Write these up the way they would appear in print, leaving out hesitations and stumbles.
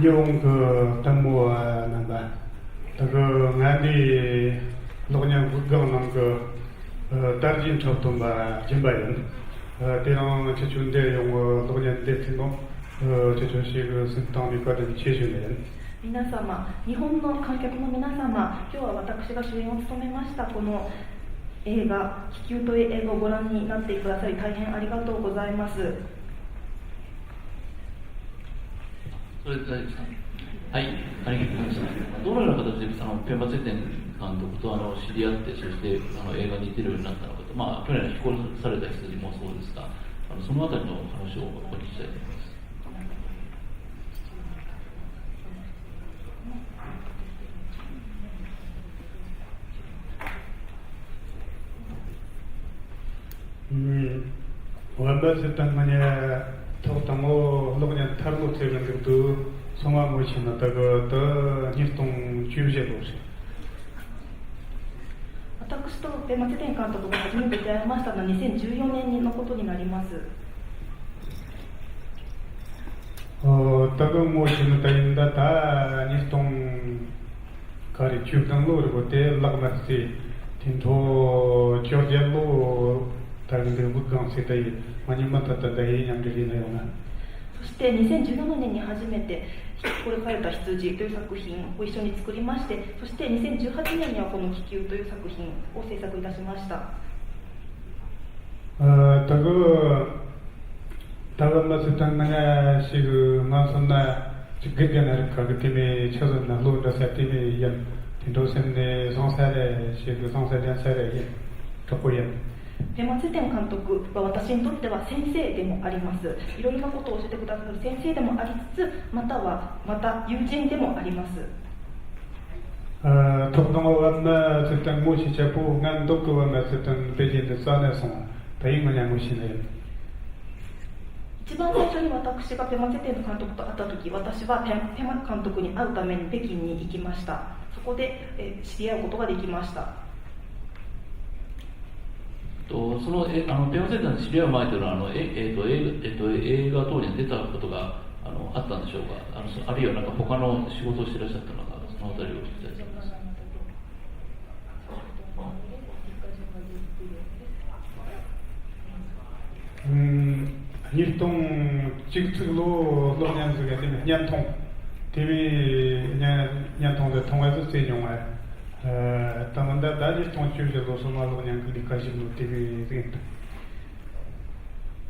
Yung tamu namba taga ngadi loknya gugang nang darjin choptumba jimbayan 대형 제주인데 용어 loknya 데티노 제주시 그 센터미 거든 제주는 皆様、日本の観客の皆様、今日は私が主演を務めましたこの映画「気球」という映画をご覧になってくださり大変ありがとうございます。それで大丈夫ですか。はい、ありがとうございました。どのような形でペンバツェテン監督と知り合って、そして映画に出るようになったのかと、去年飛行された羊もそうですが、そのあたりの話をお聞きしたいと思います。원바스탄만에 토타모 loknya tarlo tsegan tu soma mochina taga ta nifton jubje doshi 私とペマツェテン監督が初めて出会いましたのは2014年のことになります。taga mochina tainda ta nifton kari jubdan lo ribote lagmarsi tinto jorjello tarinde bugang setai manimata tadai nyamdiri na yona そして2017年に初めて「これ描いた羊」という作品を一緒に作りまして、そして2018年にはこの「気球」という作品を制作いたしました。taga masutangana sigu masonna jiggenar kagtime chazna lunda satime yan tindosemne sansare sigu sansare sare yan kapoyan ペマツェテン監督は私にとっては先生でもあります。いろいろなことを教えてくださる先生でもありつつ、また友人でもあります。特動は絶対もしじゃこがんどこは絶対ベジでさねその大変なもしね。一番最初に私がペマツェテン監督と会った時、私はペマ監督に会うために北京に行きました。そこで知り合うことができました。そのペマツェテンの知り合う前というのは映画等に出たことがあったんでしょうか。あるいはなんか他の仕事をしていらっしゃったのか、そのあたりを聞きたいと思います。일동 직특로 로년스가 되면 년통 TV 년통의 통해서 제용할 tamanda daji tonchuja do somalo nyang kikaji no TV renta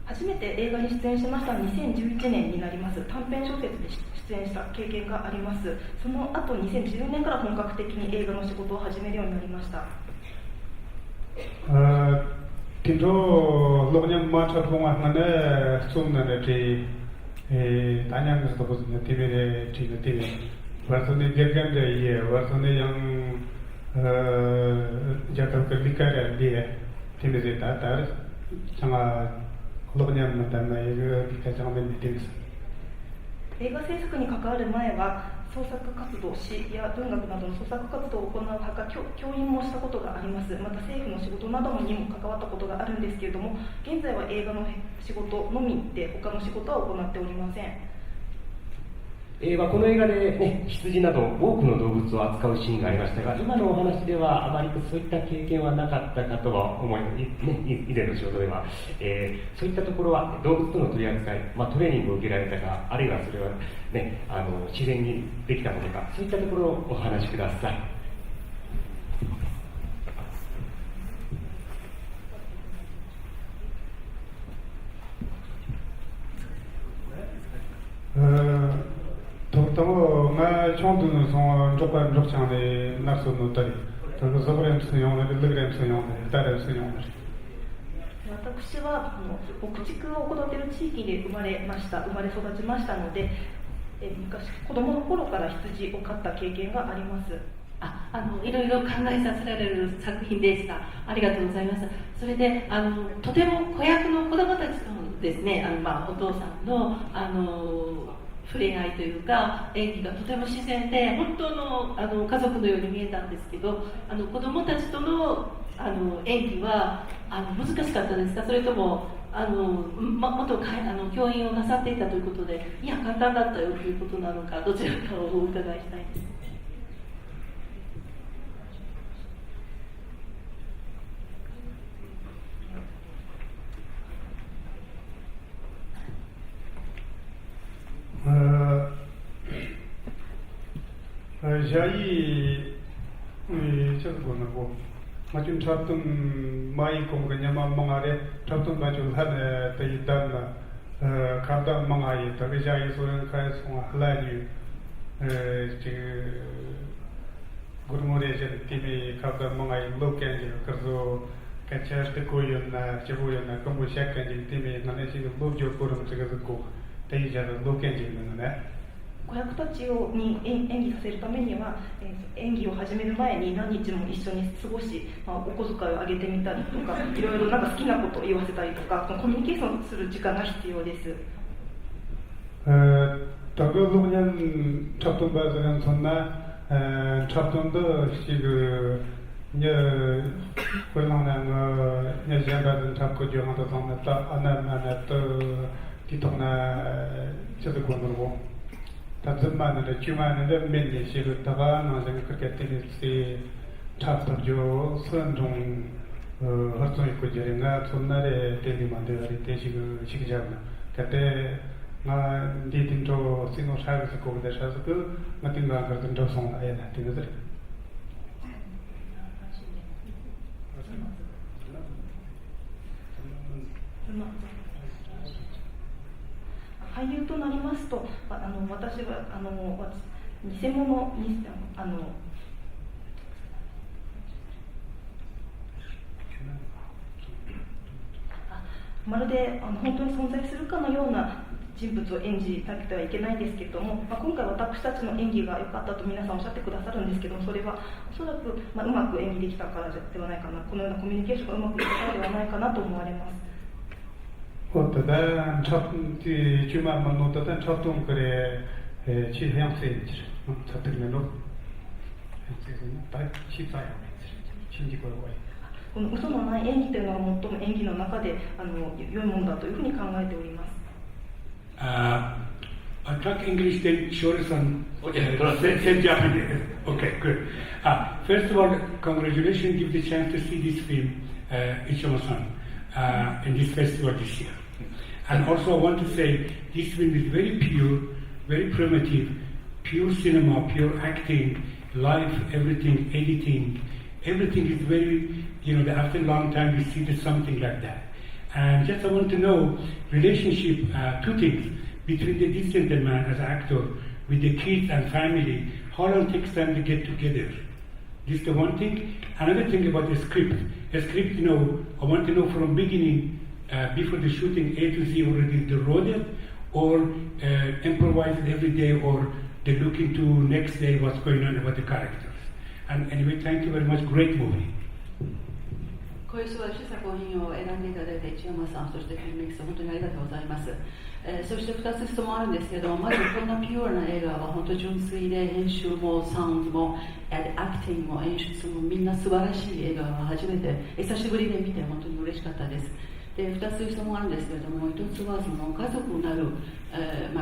初めて映画に出演しました2011年になります。短編小説で出演した経験があります。その後2014年から本格的に映画の仕事を始めるようになりました。Tinto loknya macam rumah mana sumna nanti tanya mesti tu pun TV de TV. Wartone gergan de ye, wartone yang jatuh kerja dia TV de tatar sama loknya macam mana kita jangan mendidik. 映画制作に関わる前は創作活動、詩や文学などの創作活動を行うほか教員もしたことがあります。また政府の仕事などにも関わったことがあるんですけれども、現在は映画の仕事のみで他の仕事は行っておりません。この映画で、ね、羊など多くの動物を扱うシーンがありましたが、今のお話ではあまりそういった経験はなかったかとは思い、以前の仕事では、そういったところは動物との取り扱い、トレーニングを受けられたか、あるいはそれは、ね、自然にできたものか、そういったところをお話しください。Tamo ma chondu no son jopa jokchan de naso no tari. To zobrem sunyon de legrem sunyon de tare sunyon. 私は牧畜を行っている地域で生まれ育ちましたので、昔子供の頃から羊を飼った経験があります。いろいろ考えさせられる作品でした。ありがとうございます。それでとても子役の子供たちとですね、お父さんの触れ合いというか演技がとても自然で本当の家族のように見えたんですけど、子どもたちとの演技は難しかったですか、それとも元教員をなさっていたということで、いや簡単だったよということなのか、どちらかをお伺いしたいです。Jai Chakbonago, Machin Chapton, Mai Konganyama Mangare, Chapton Bajul had a Taidan, Kardam Mangai, Tarijai Suran Kais from Halani, Gurmuration, Timi, Kardam Mangai, Look Angel, Kazo, Kachas, the Koyan, Chabuyan, Kombushak, and Timi, Nanesi, Lojo Purum Tagazuko, Taija, Look Angel, and 子役たちに演技させるためには、演技を始める前に何日も一緒に過ごし、お小遣いをあげてみたりとか、いろいろなんか好きなことを言わせたりとか、コミュニケーションする時間が必要です。다그로그냥 잡동바즈는 손나 잡동도 시그 녀 콜랑나 녀자가든 잡고 정하다 손나다 안나나 또 기통나 저도 권으로 다즘만을 주만을 맨날 시루다가 나중에 그렇게 되듯이 잡동조 선종 활동 있고 저희가 손날에 대비 만들어야 되시고 시기잖아. 그때 나 디딘도 신호 사회에서 거기서 그 같은 거 같은 저 송아야 되거든. 俳優となりますと、私は偽物にまるで本当に存在するかのような人物を演じなくてはいけないですけれども、今回私たちの演技が良かったと皆さんおっしゃってくださるんですけども、それはおそらく、うまく演技できたからではないかな、このようなコミュニケーションがうまくいったからではないかなと思われます。어떠한 첫째 주말만 놓았던 첫동 그래 지향세 첫들면로 다 시사요 신지고요. この嘘のない演技というのは最も演技の中で良いものだというふうに考えております。I'll talk English, then Shore-san Okay, said Japanese. Okay, good. First of all, congratulations, give the chance to see this film, Ichimo-san, in this festival this year. And also I want to say, this film is very pure, very primitive, pure cinema, pure acting, live, everything, editing, everything is very, after a long time we see something like that. And just I want to know, relationship, two things, between the this gentleman as an actor, with the kids and family, how long takes time to get together? This is the one thing. Another thing about the script. A script, I want to know from beginning, before the shooting, A to Z already the wrote it, or improvised every day, or they look into next day what's going on about the characters. And anyway, thank you very much. Great movie. こういう素晴らしい作品を選んでいただいた市山さん、そしてフィルメックス、本当にありがとうございます。そして2つ質問あるんですけども、まずこんなピュアな映画は本当純粋で、編集もサウンドもアクティングも演出もみんな素晴らしい映画は初めて久しぶりで見て本当に嬉しかったです。で、2つ質問あるんですけれども、1つはその家族なる、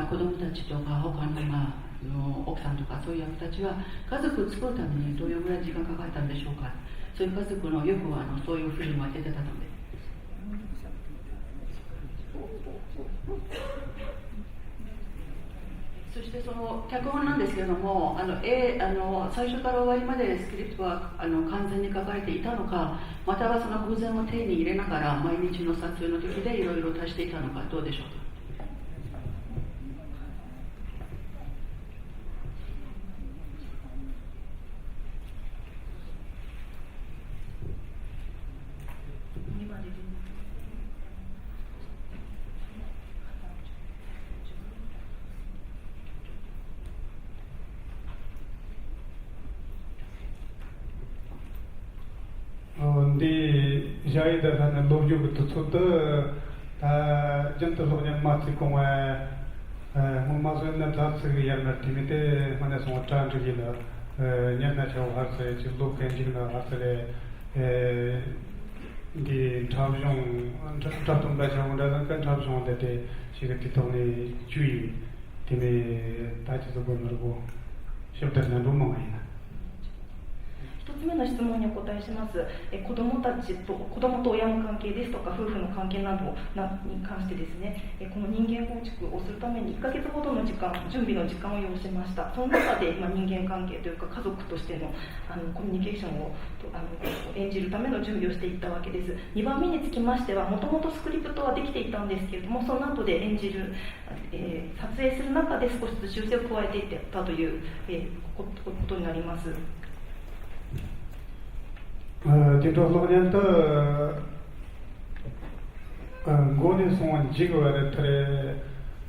子供たちとか他の奥さんとかそういう役たちは家族を作るためにどういうぐらい時間かかったんでしょうか。そういう家族のよくそういうフィルムが出てたので。そしてその脚本なんですけれども、最初から終わりまでスクリプトは完全に書かれていたのか、またはその偶然を手に入れながら毎日の撮影の時でいろいろ足していたのか、どうでしょうか。근데 자이다는 로주부터 쳤다 다 전투로 그냥 마치 공에 뭐마서는 다스기 야나 팀인데 만나서 어떤 적이나 냐나죠 할때 지금 캔지나 할때 이 잡종 잡종 배정을 그 잡종한테 지금 뒤통에 주의 때문에 다치도 보느라고 쉽다는 너무 많이 一つ目の質問にお答えします。子どもと親の関係ですとか夫婦の関係などに関してですね、この人間構築をするために1ヶ月ほどの時間、準備の時間を要しました。その中で、人間関係というか家族としてのコミュニケーションを演じるための準備をしていったわけです。2番目につきましては、もともとスクリプトはできていたんですけれども、その後で演じる、撮影する中で少しずつ修正を加えていったという、ことになります。디토로니안도 고니 송원 지고를 트레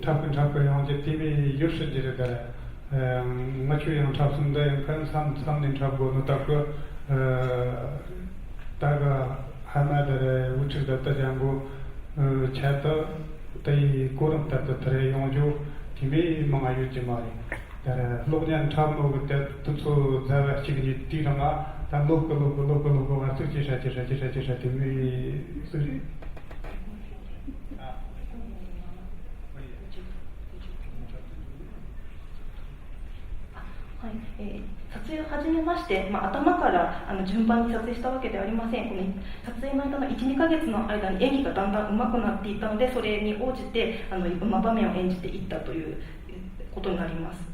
탑근 형제 팀이 유스지르다 마추형 탑순데 kan 삼nin 탑고 노타고 다가 하나들의 우측다 따장고 차도 때 고름 따도 트레 용조 팀이 뭔가 유지 말이 다라 로니안 탑노 그때 tutto 자가 지금 뛰어가 там ловко вас тишать и 撮影を始めまして、頭から順番に撮影したわけではありません。この撮影の間の 1,2 ヶ月の間に演技がだんだん上手くなっていったので、それに応じて場面を演じていったということになります。